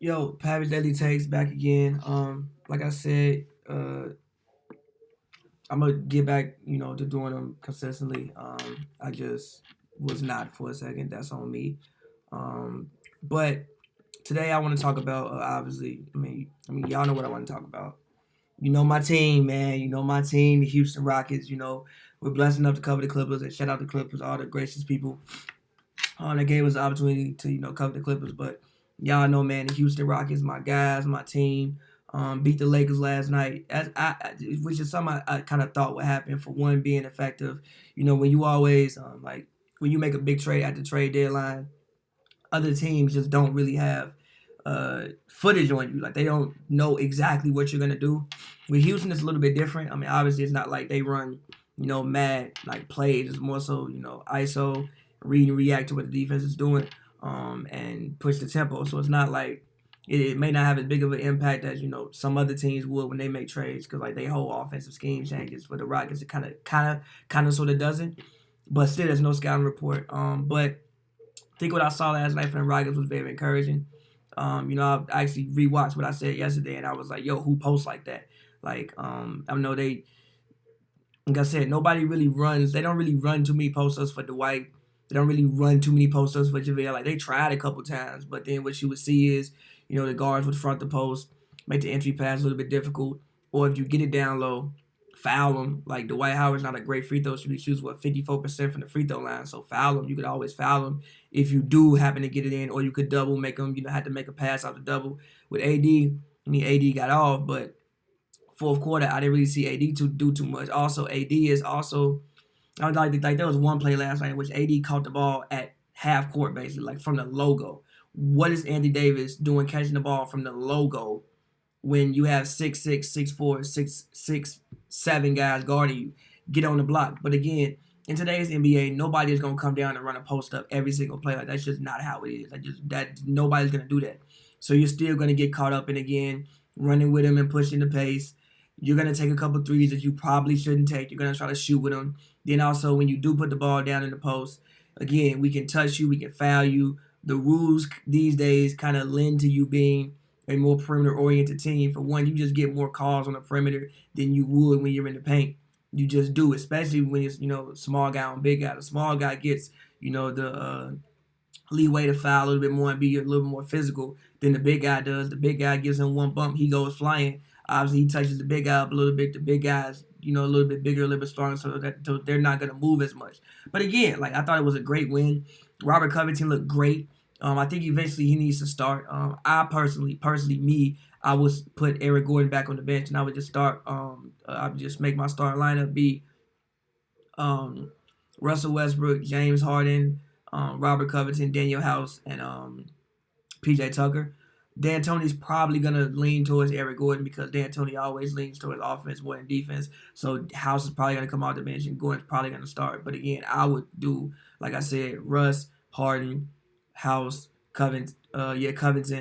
Yo, Pavy Daily Takes back again. Like I said, I'm gonna get back, to doing them consistently. I just was not for a second. That's on me. But today I want to talk about obviously. I mean, y'all know what I want to talk about. You know my team, man. You know my team, the Houston Rockets. We're blessed enough to cover the Clippers, and shout out the Clippers, all the gracious people that gave us the opportunity to cover the Clippers. But y'all know, man, the Houston Rockets, my guys, my team, beat the Lakers last night. Which is something I kind of thought would happen. For one, being effective. When you always like when you make a big trade at the trade deadline, other teams just don't really have footage on you. Like they don't know exactly what you're gonna do. With Houston, it's a little bit different. I mean, obviously, it's not like they run, mad like plays. It's more so, ISO, read and react to what the defense is doing, and push the tempo. So it's not like it may not have as big of an impact as some other teams would when they make trades because like they whole offensive scheme changes. For the Rockets, it kind of sort of doesn't. But still, there's no scouting report. But I think what I saw last night from the Rockets was very encouraging. I actually rewatched what I said yesterday, and I was like, "Yo, who posts like that?" Like, I know like I said, nobody really runs. They don't really run too many posters for Dwight. They don't really run too many posters for JaVale. Like they tried a couple times, but then what you would see is, the guards would front the post, make the entry pass a little bit difficult, or if you get it down low, foul him. Like Dwight Howard's not a great free throw shooter. He shoots 54% from the free throw line, so foul him. You could always foul him if you do happen to get it in, or you could double make him. Had to make a pass out the double with AD. I mean, AD got off, but fourth quarter, I didn't really see AD to do too much. Also, AD is also I was like there was one play last night in which AD caught the ball at half court basically, like from the logo. What is Andy Davis doing catching the ball from the logo when you have 6'6", 6'4", 6'7" guys guarding you? Get on the block. But again, in today's NBA, nobody is gonna come down and run a post up every single play. Like that's just not how it is. That nobody's gonna do that. So you're still gonna get caught up in again running with him and pushing the pace. You're gonna take a couple threes that you probably shouldn't take. You're gonna try to shoot with them. Then also when you do put the ball down in the post, again we can touch you, we can foul you. The rules these days kind of lend to you being a more perimeter-oriented team. For one, you just get more calls on the perimeter than you would when you're in the paint. You just do, especially when it's small guy on big guy. The small guy gets the leeway to foul a little bit more and be a little bit more physical than the big guy does. The big guy gives him one bump, he goes flying. Obviously, he touches the big guy up a little bit. The big guy's a little bit bigger, a little bit stronger, so they're not gonna move as much. But again, like I thought it was a great win. Robert Covington looked great. I think eventually he needs to start. I personally, I would put Eric Gordon back on the bench, and I would just start. I would just make my starting lineup be um, Russell Westbrook, James Harden, Robert Covington, Daniel House, and PJ Tucker. D'Antoni's probably gonna lean towards Eric Gordon because D'Antoni always leans towards offense more than defense. So House is probably gonna come out the bench and Gordon's probably gonna start. But again, I would do like I said, Russ, Harden, House, Covington,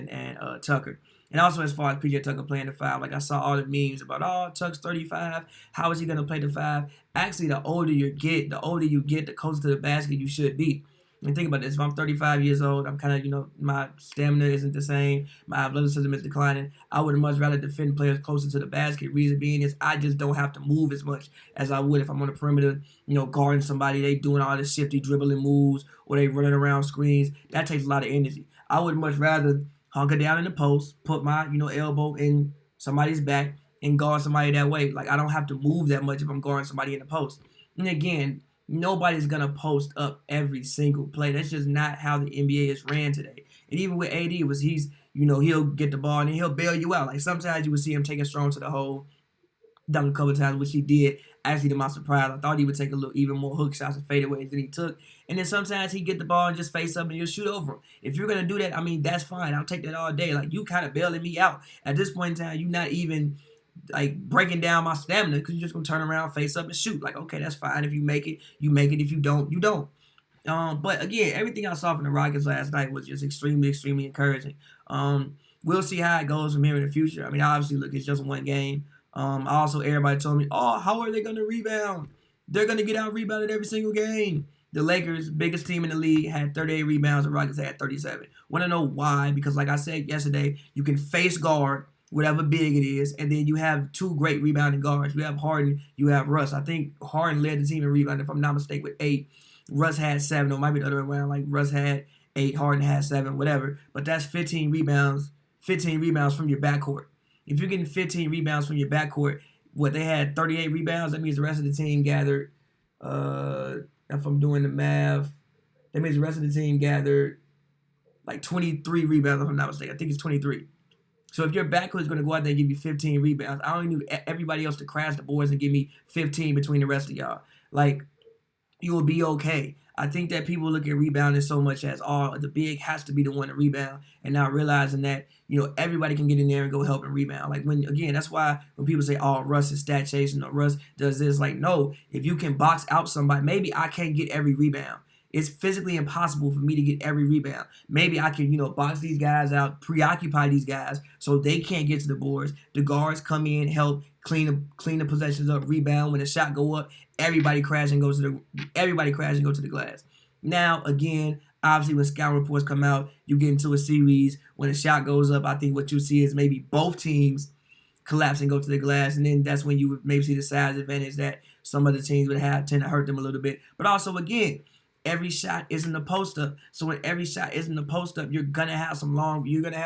and Tucker. And also as far as PJ Tucker playing the five, like I saw all the memes about Tuck's 35. How is he gonna play the five? Actually, the older you get, the closer to the basket you should be. And think about this: if I'm 35 years old, I'm kind of, my stamina isn't the same, my athleticism is declining. I would much rather defend players closer to the basket. Reason being is I just don't have to move as much as I would if I'm on the perimeter, guarding somebody. They doing all this shifty dribbling moves or they running around screens. That takes a lot of energy. I would much rather hunker down in the post, put my, elbow in somebody's back and guard somebody that way. Like I don't have to move that much if I'm guarding somebody in the post. And again, nobody's gonna post up every single play. That's just not how the NBA is ran today. And even with AD, he'll get the ball and he'll bail you out. Like sometimes you would see him taking strong to the hole, done a couple times, which he did. Actually, to my surprise, I thought he would take a little even more hook shots and fadeaways than he took. And then sometimes he get the ball and just face up and you'll shoot over him. If you're gonna do that, I mean that's fine. I'll take that all day. Like you kind of bailing me out at this point in time. You're not even like breaking down my stamina because you're just gonna turn around, face up, and shoot. Like, okay, that's fine. If you make it, you make it. If you don't, you don't. But again, everything I saw from the Rockets last night was just extremely, extremely encouraging. We'll see how it goes from here in the future. I mean, obviously, look, it's just one game. Also, everybody told me, oh, how are they gonna rebound? They're gonna get out rebounded every single game. The Lakers, biggest team in the league, had 38 rebounds. The Rockets had 37. Want to know why? Because like I said yesterday, you can face guard whatever big it is, and then you have two great rebounding guards. You have Harden, you have Russ. I think Harden led the team in rebounding, if I'm not mistaken, with 8. Russ had 7, or it might be the other way around. Like Russ had 8, Harden had 7, whatever. But that's 15 rebounds. 15 rebounds from your backcourt. If you're getting 15 rebounds from your backcourt, what they had 38 rebounds, that means the rest of the team gathered. If I'm doing the math, that means the rest of the team gathered like 23 rebounds, if I'm not mistaken. I think it's 23. So if your backcourt is going to go out there and give you 15 rebounds, I don't need everybody else to crash the boards and give me 15 between the rest of y'all. Like, you will be okay. I think that people look at rebounding so much as, the big has to be the one to rebound, and not realizing that, everybody can get in there and go help and rebound. Like, that's why when people say, Russ is stat chasing, or Russ does this, like, no, if you can box out somebody, maybe I can't get every rebound. It's physically impossible for me to get every rebound. Maybe I can, box these guys out, preoccupy these guys so they can't get to the boards. The guards come in, help clean the possessions up, rebound. When the shot go up, everybody crash and go to the glass. Now, again, obviously when scouting reports come out, you get into a series. When the shot goes up, I think what you see is maybe both teams collapse and go to the glass, and then that's when you would maybe see the size advantage that some other teams would have, tend to hurt them a little bit. But also, again, every shot isn't a post-up. So when every shot isn't a post-up, you're going to have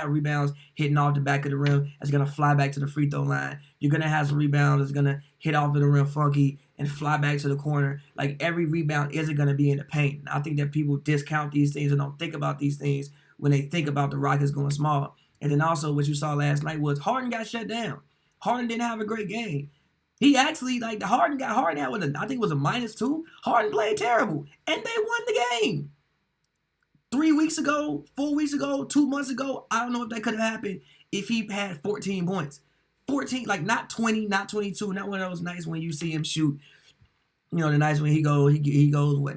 rebounds hitting off the back of the rim that's going to fly back to the free throw line. You're going to have some rebounds that's going to hit off of the rim funky and fly back to the corner. Like, every rebound isn't going to be in the paint. And I think that people discount these things and don't think about these things when they think about the Rockets going small. And then also what you saw last night was Harden got shut down. Harden didn't have a great game. He actually, Harden had, I think it was a -2. Harden played terrible, and they won the game. 3 weeks ago, 4 weeks ago, 2 months ago, I don't know if that could have happened if he had 14 points. 14, not 20, not 22, not one of those nights when you see him shoot, the nights when he goes,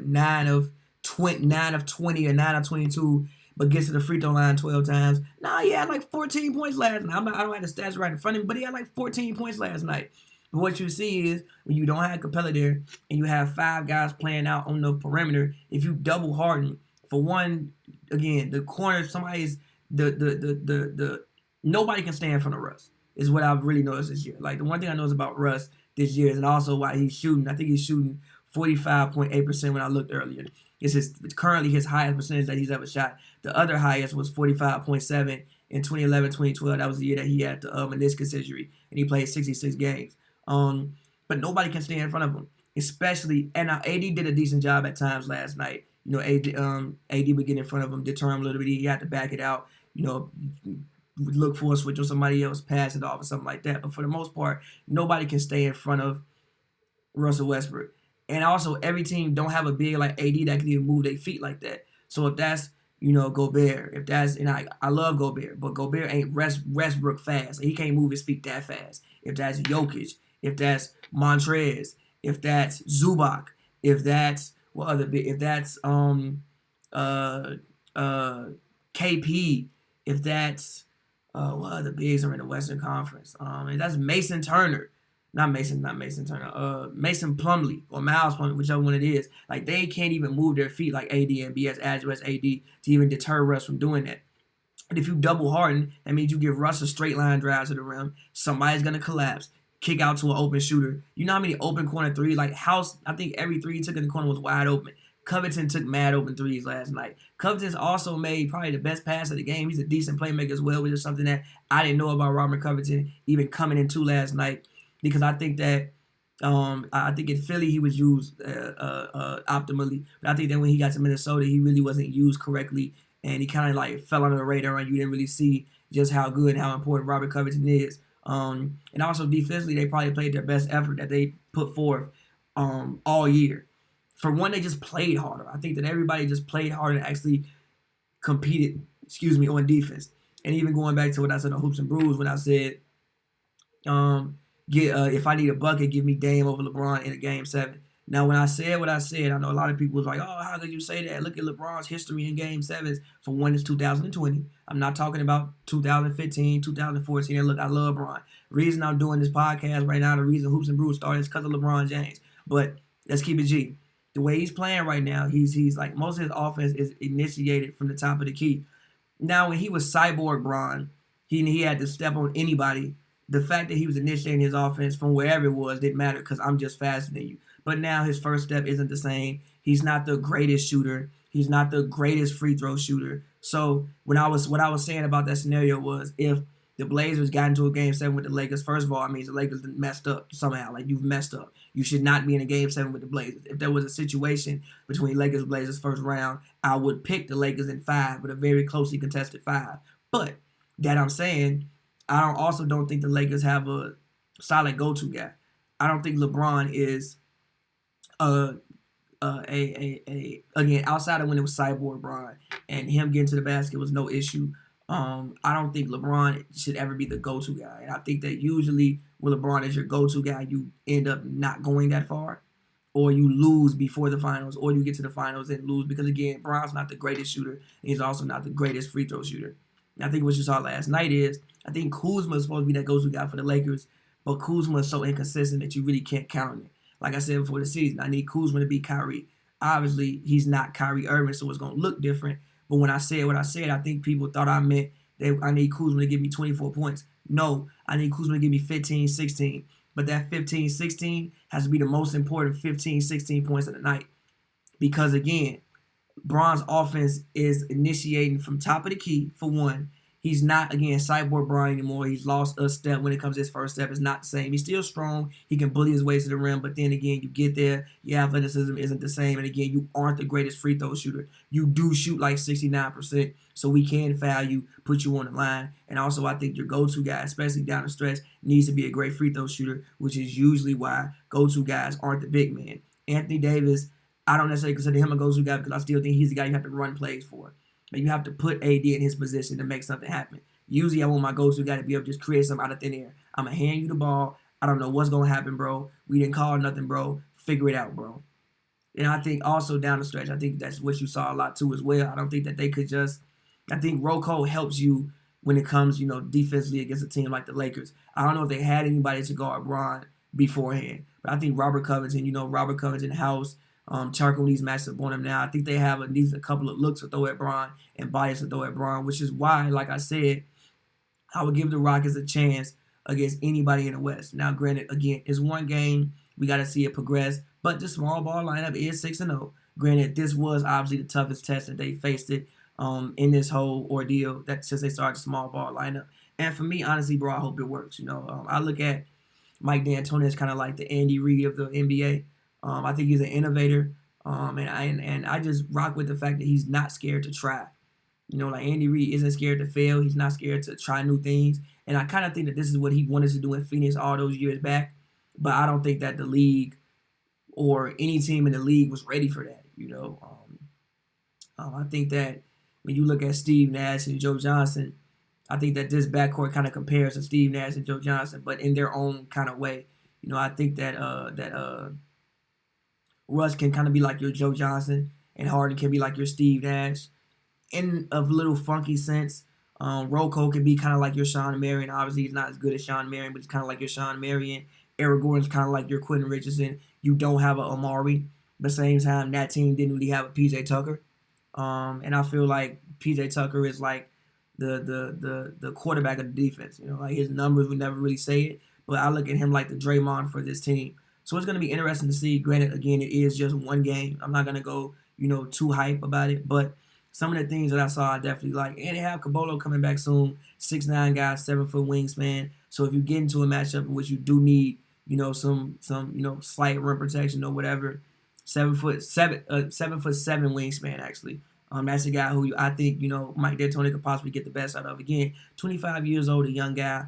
9 of 20 or 9 of 22, but gets to the free throw line 12 times. Nah, he had 14 points last night. I don't have the stats right in front of me, but he had 14 points last night. But what you see is when you don't have Capella there and you have 5 guys playing out on the perimeter, if you double Harden, for one, again, the corner, nobody can stand in front of Russ, is what I've really noticed this year. Like, the one thing I noticed about Russ this year, and also why he's shooting, I think he's shooting 45.8% when I looked earlier. It's currently his highest percentage that he's ever shot. The other highest was 45.7 in 2011, 2012. That was the year that he had the meniscus injury, and he played 66 games. But nobody can stand in front of him, especially. And now AD did a decent job at times last night. AD would get in front of him, deter him a little bit. He had to back it out. Look for a switch or somebody else, pass it off or something like that. But for the most part, nobody can stay in front of Russell Westbrook. And also, every team don't have a big like AD that can even move their feet like that. So if that's Gobert, if that's, and I love Gobert, but Gobert ain't Westbrook fast. He can't move his feet that fast. If that's Jokic, if that's Montrez, if that's Zubac, if that's KP, if that's what other bigs are in the Western Conference? And that's Mason Turner. Not Mason Turner. Mason Plumlee or Miles Plumlee, whichever one it is. Like, they can't even move their feet like AD and be as agile as AD to even deter Russ from doing that. And if you double Harden, that means you give Russ a straight line drive to the rim. Somebody's gonna collapse, kick out to an open shooter. You know how many open corner threes? Like, House, I think every three he took in the corner was wide open. Covington took mad open threes last night. Covington's also made probably the best pass of the game. He's a decent playmaker as well, which is something that I didn't know about Robert Covington even coming into last night, because I think that I think in Philly he was used optimally, but I think that when he got to Minnesota, he really wasn't used correctly, and he kind of like fell under the radar, and you didn't really see just how good and how important Robert Covington is. And also defensively, they probably played their best effort that they put forth all year. For one, they just played harder. I think that everybody just played harder and actually competed, on defense. And even going back to what I said on Hoops and Brews when I said, if I need a bucket, give me Dame over LeBron in a Game 7. Now, when I said what I said, I know a lot of people was like, oh, how could you say that? Look at LeBron's history in Game 7s. For one, it's 2020. I'm not talking about 2015, 2014. And look, I love LeBron. The reason I'm doing this podcast right now, the reason Hoops and Brews started is because of LeBron James. But let's keep it G. the way he's playing right now, he's like most of his offense is initiated from the top of the key. Now, when he was Cyborg Bron, he had to step on anybody. The fact that he was initiating his offense from wherever it was didn't matter because I'm just faster than you. But now his first step isn't the same. He's not the greatest shooter. He's not the greatest free throw shooter. So what I was saying about that scenario was if the Blazers got into a game 7 with the Lakers, first of all, I mean the Lakers messed up somehow. Like you've messed up. You should not be in a game 7 with the Blazers. If there was a situation between Lakers and Blazers first round, I would pick the Lakers in 5, but a very closely contested 5. But that I'm saying, also don't think the Lakers have a solid go-to guy. I don't think LeBron is again, outside of when it was Cyborg Bron and him getting to the basket was no issue. I don't think LeBron should ever be the go-to guy. And I think that usually when LeBron is your go-to guy, you end up not going that far. Or you lose before the finals, or you get to the finals and lose. Because, again, Bron's not the greatest shooter. And he's also not the greatest free throw shooter. And I think what you saw last night is, I think Kuzma is supposed to be that go-to guy for the Lakers. But Kuzma is so inconsistent that you really can't count on it. Like I said before the season, I need Kuzma to beat Kyrie. Obviously, he's not Kyrie Irving, so it's going to look different. But when I said what I said, I think people thought I meant that I need Kuzma to give me 24 points. No, I need Kuzma to give me 15, 16. But that 15, 16 has to be the most important 15, 16 points of the night. Because, again, Bron's offense is initiating from top of the key, for one. He's not, again, Cyborg Bron anymore. He's lost a step when it comes to his first step. It's not the same. He's still strong. He can bully his way to the rim. But then, again, you get there. Your athleticism isn't the same. And, again, you aren't the greatest free throw shooter. You do shoot like 69%. So we can foul you, put you on the line. And also, I think your go-to guy, especially down the stretch, needs to be a great free throw shooter, which is usually why go-to guys aren't the big man. Anthony Davis, I don't necessarily consider him a go-to guy because I still think he's the guy you have to run plays for. But you have to put AD in his position to make something happen. Usually I want my go-to guy to be able to just create something out of thin air. I'm going to hand you the ball. I don't know what's going to happen, bro. We didn't call nothing, bro. Figure it out, bro. And I think also down the stretch, I think that's what you saw a lot too as well. I don't think that they could just – I think Rocco helps you when it comes, defensively against a team like the Lakers. I don't know if they had anybody to guard Bron beforehand. But I think Robert Covington House – Charco needs matchup on him now. I think they have at least a couple of looks to throw at Bron and bias to throw at Bron, which is why, like I said, I would give the Rockets a chance against anybody in the West. Now, granted, again, it's one game. We got to see it progress. But the small ball lineup is 6-0. Granted, this was obviously the toughest test that they faced it in this whole ordeal since they started the small ball lineup. And for me, honestly, bro, I hope it works. I look at Mike D'Antoni as kind of like the Andy Reid of the NBA. I think he's an innovator, and I just rock with the fact that he's not scared to try. Like Andy Reid isn't scared to fail. He's not scared to try new things. And I kind of think that this is what he wanted to do in Phoenix all those years back. But I don't think that the league or any team in the league was ready for that. I think that when you look at Steve Nash and Joe Johnson, I think that this backcourt kind of compares to Steve Nash and Joe Johnson, but in their own kind of way. I think that Russ can kind of be like your Joe Johnson, and Harden can be like your Steve Nash. In a little funky sense, Rocco can be kind of like your Sean Marion. Obviously, he's not as good as Sean Marion, but he's kind of like your Sean Marion. Eric Gordon's kind of like your Quentin Richardson. You don't have an Amari. But at the same time, that team didn't really have a PJ Tucker. And I feel like PJ Tucker is like the quarterback of the defense. Like his numbers would never really say it, but I look at him like the Draymond for this team. So it's going to be interesting to see. Granted, again, it is just one game. I'm not going to go, too hype about it. But some of the things that I saw, I definitely like. And they have Cabolo coming back soon. 6'9" guy, 7-foot wingspan. So if you get into a matchup in which you do need, some slight rim protection or whatever, 7'7" wingspan actually. That's a guy who I think, Mike D'Antoni could possibly get the best out of. Again, 25 years old, a young guy,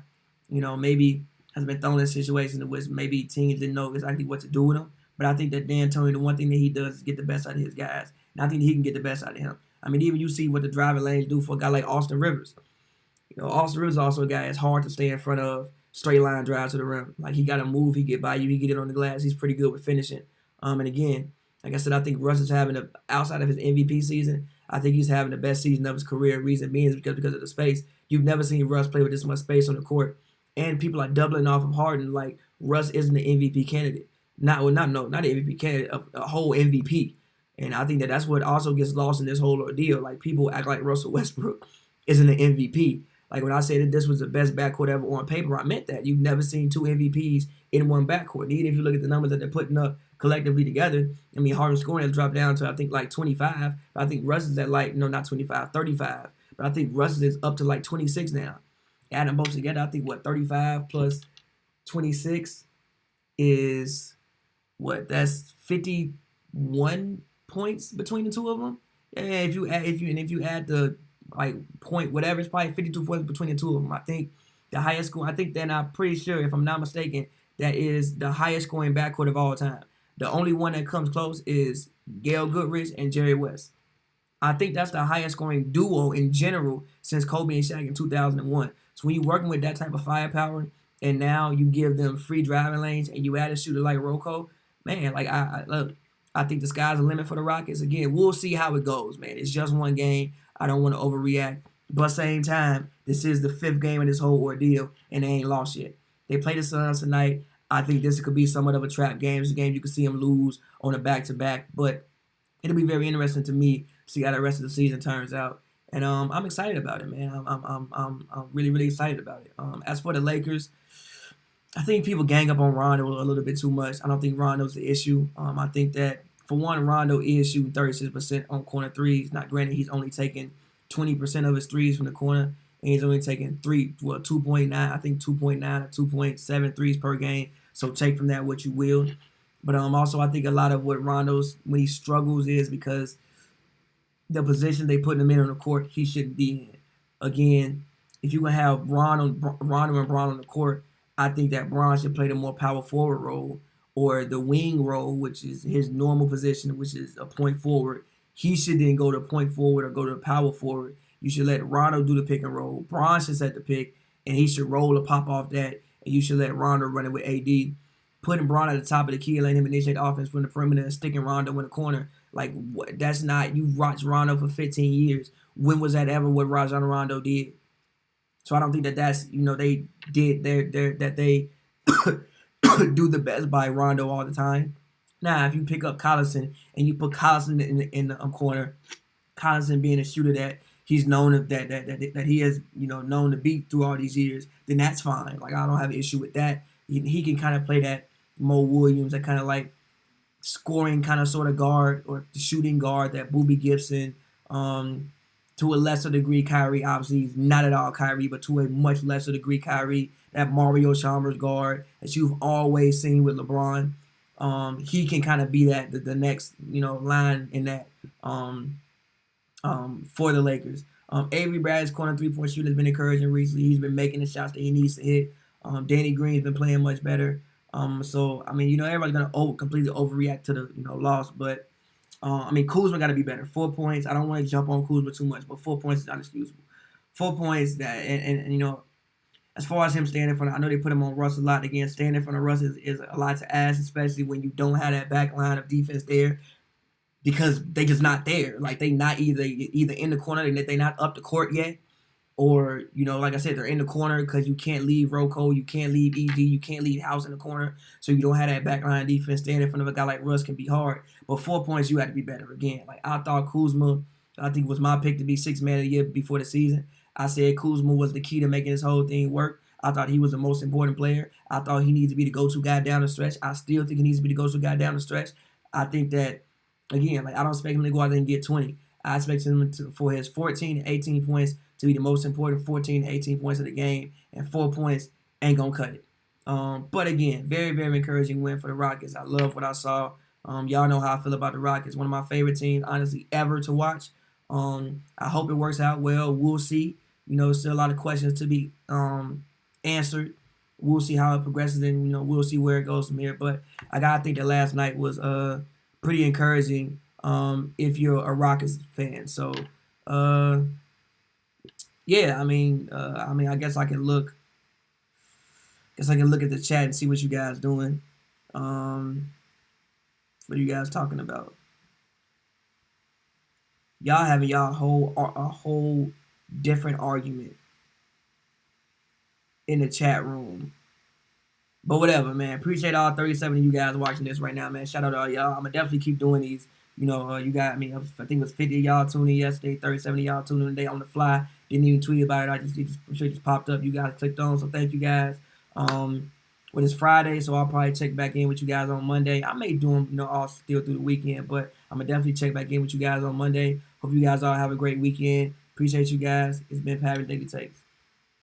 maybe has been thrown in situations in which maybe teams didn't know exactly what to do with him. But I think that D'Antoni, the one thing that he does is get the best out of his guys. And I think he can get the best out of him. I mean, even you see what the driving lanes do for a guy like Austin Rivers. Austin Rivers is also a guy that's hard to stay in front of straight line drive to the rim. Like, he got to move, he get by you, he get it on the glass. He's pretty good with finishing. And again, like I said, I think Russ is having, outside of his MVP season, I think he's having the best season of his career. Reason being is because of the space. You've never seen Russ play with this much space on the court. And people are doubling off of Harden like Russ isn't the MVP candidate. not an MVP, a whole MVP. And I think that that's what also gets lost in this whole ordeal. Like, people act like Russell Westbrook isn't an MVP. Like, when I said that this was the best backcourt ever on paper, I meant that. You've never seen two MVPs in one backcourt. Even if you look at the numbers that they're putting up collectively together, I mean, Harden scoring has dropped down to, I think, like 25. But I think Russ is at, like, no, not 25, 35. But I think Russ is up to like 26 now. Add them both together, I think, 35 plus 26 is what? That's 51 points between the two of them. Yeah, if you add the like point whatever, it's probably 52 points between the two of them. I think the highest score. I think then I'm pretty sure, if I'm not mistaken, that is the highest scoring backcourt of all time. The only one that comes close is Gail Goodrich and Jerry West. I think that's the highest scoring duo in general since Kobe and Shaq in 2001. So when you're working with that type of firepower, and now you give them free driving lanes, and you add a shooter like Rocco, man, like I look, I think the sky's the limit for the Rockets. Again, we'll see how it goes, man. It's just one game. I don't want to overreact, but same time, this is the 5th game of this whole ordeal, and they ain't lost yet. They play the Suns tonight. I think this could be somewhat of a trap game. It's a game you could see them lose on a back-to-back, but it'll be very interesting to me to see how the rest of the season turns out. And I'm excited about it, man. I'm really, really excited about it. As for the Lakers, I think people gang up on Rondo a little bit too much. I don't think Rondo's the issue. I think that, for one, Rondo is shooting 36% on corner threes. Not granted, he's only taking 20% of his threes from the corner, and he's only taking 2.9, I think 2.9 or 2.7 threes per game. So take from that what you will. But also, I think a lot of what Rondo's, when he struggles, is because the position they put him in on the court, he shouldn't be in. Again, if you can have Rondo and Bron on the court, I think that Bron should play the more power forward role, or the wing role, which is his normal position, which is a point forward. He should then go to point forward or go to power forward. You should let Rondo do the pick and roll. Bron should set the pick, and he should roll or pop off that, and you should let Rondo run it with AD. Putting Bron at the top of the key, letting him initiate offense from the perimeter, and sticking Rondo in the corner. Like, that's not, you watched Rondo for 15 years. When was that ever what Rajon Rondo did? So I don't think that that's, they did that they do the best by Rondo all the time. Now, if you pick up Collison and you put Collison in the corner, Collison being a shooter that he's known that he has, known to beat through all these years, then that's fine. Like, I don't have an issue with that. He can kind of play that Mo Williams, that kind of like scoring kind of sort of guard, or the shooting guard that Boobie Gibson, to a lesser degree Kyrie. Obviously, he's not at all Kyrie, but to a much lesser degree Kyrie, that Mario Chalmers guard that you've always seen with LeBron. He can kind of be that the next line in that for the Lakers. Avery Bradley's corner 3-point shooter has been encouraging recently. He's been making the shots that he needs to hit. Danny Green's been playing much better. So I mean, everybody's gonna completely overreact to the loss, but I mean, Kuzma got to be better. 4 points. I don't want to jump on Kuzma too much, but 4 points is unexcusable. 4 points that, and as far as him standing in front, I know they put him on Russ a lot. Again, standing in front of Russ is a lot to ask, especially when you don't have that back line of defense there, because they just not there. Like, they not either in the corner, they not up the court yet, or like I said, they're in the corner because you can't leave Rocco, you can't leave ED, you can't leave House in the corner, so you don't have that backline defense. Standing in front of a guy like Russ can be hard, but 4 points, you have to be better. Again, like, I thought Kuzma, I think, was my pick to be 6th man of the year before the season. I said Kuzma was the key to making this whole thing work. I thought he was the most important player. I thought he needs to be the go-to guy down the stretch. I still think he needs to be the go-to guy down the stretch. I think that, again, like, I don't expect him to go out there and get 20. I expect him for his 14 and 18 points to be the most important 14 to 18 points of the game, and 4 points ain't going to cut it. But again, very, very encouraging win for the Rockets. I love what I saw. Y'all know how I feel about the Rockets. One of my favorite teams, honestly, ever to watch. I hope it works out well. We'll see. Still a lot of questions to be answered. We'll see how it progresses, and we'll see where it goes from here. But I gotta think that last night was pretty encouraging if you're a Rockets fan. So yeah, I mean, I guess I can look. At the chat and see what you guys doing. What are you guys talking about? Y'all having y'all a whole different argument in the chat room But whatever, man. Appreciate all 37 of you guys watching this right now, man. Shout out to all y'all. I'm gonna definitely keep doing these. You got me. I think it was 50 of y'all tuning in yesterday, 37 of y'all tuning in today on the fly. Didn't even tweet about it. It just popped up. You guys clicked on, so thank you guys. When it's Friday, so I'll probably check back in with you guys on Monday. I may do them, all still through the weekend, but I'm gonna definitely check back in with you guys on Monday. Hope you guys all have a great weekend. Appreciate you guys. It's been Pavy Daily Takes.